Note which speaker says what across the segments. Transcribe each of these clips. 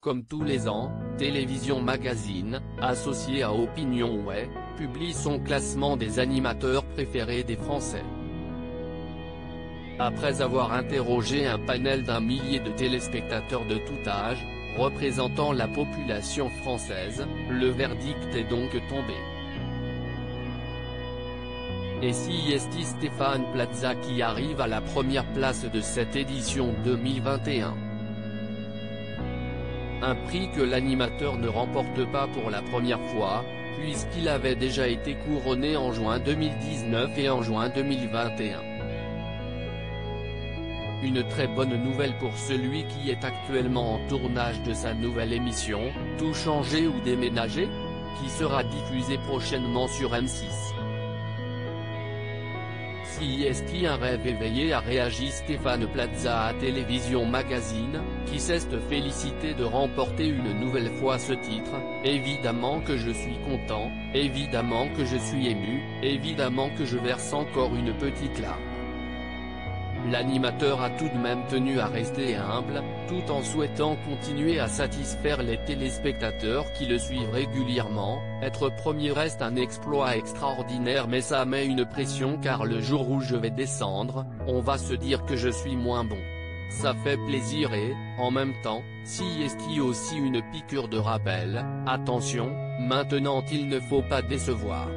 Speaker 1: Comme tous les ans, Télévision Magazine, associé à Opinionway, publie son classement des animateurs préférés des Français. Après avoir interrogé un panel d'1 millier de téléspectateurs de tout âge, représentant la population française, le verdict est donc tombé. Et si est Stéphane Plaza qui arrive à la première place de cette édition 2021. Un prix que l'animateur ne remporte pas pour la première fois, puisqu'il avait déjà été couronné en juin 2019 et en juin 2021. Une très bonne nouvelle pour celui qui est actuellement en tournage de sa nouvelle émission, Tout changer ou déménager, qui sera diffusée prochainement sur M6. Si est un rêve éveillé, a réagi Stéphane Plaza à Télévision Magazine, qui s'est félicité de remporter une nouvelle fois ce titre. Évidemment que je suis content, évidemment que je suis ému, évidemment que je verse encore une petite larme. L'animateur a tout de même tenu à rester humble, tout en souhaitant continuer à satisfaire les téléspectateurs qui le suivent régulièrement. Être premier reste un exploit extraordinaire, mais ça met une pression car le jour où je vais descendre, on va se dire que je suis moins bon. Ça fait plaisir et, en même temps, si est aussi une piqûre de rappel, attention, maintenant il ne faut pas décevoir.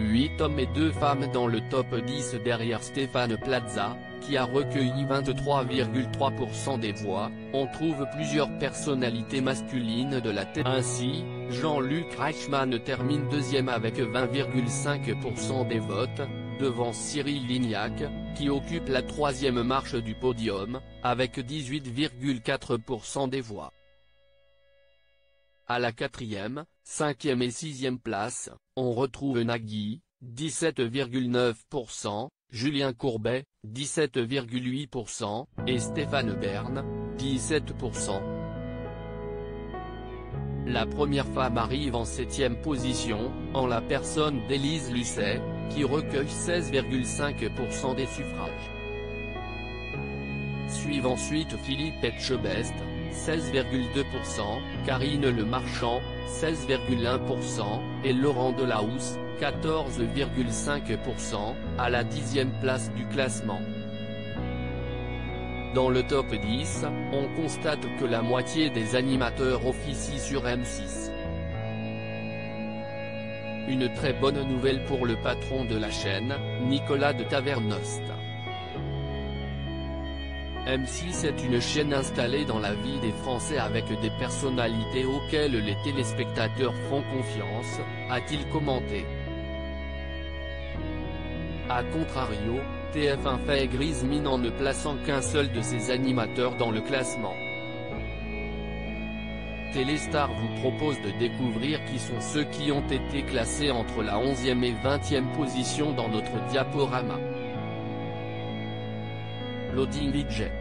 Speaker 1: 8 hommes et 2 femmes dans le top 10 derrière Stéphane Plaza, qui a recueilli 23,3% des voix. On trouve plusieurs personnalités masculines de la télé. Ainsi, Jean-Luc Reichmann termine deuxième avec 20,5% des votes, devant Cyril Lignac, qui occupe la troisième marche du podium, avec 18,4% des voix. À la quatrième, cinquième et sixième place, on retrouve Nagui, 17,9%, Julien Courbet, 17,8%, et Stéphane Bern, 17%. La première femme arrive en 7e position, en la personne d'Élise Lucet, qui recueille 16,5% des suffrages. Suivent ensuite Philippe Etchebest, 16,2%, Karine Le Marchand, 16,1%, et Laurent Delahousse, 14,5%, à la 10e place du classement. Dans le top 10, on constate que la moitié des animateurs officient sur M6. Une très bonne nouvelle pour le patron de la chaîne, Nicolas de Tavernost. M6 est une chaîne installée dans la vie des Français avec des personnalités auxquelles les téléspectateurs font confiance, a-t-il commenté. A contrario, TF1 fait grise mine en ne plaçant qu'un seul de ses animateurs dans le classement. Téléstar vous propose de découvrir qui sont ceux qui ont été classés entre la 11e et 20e position dans notre diaporama. Loading widget.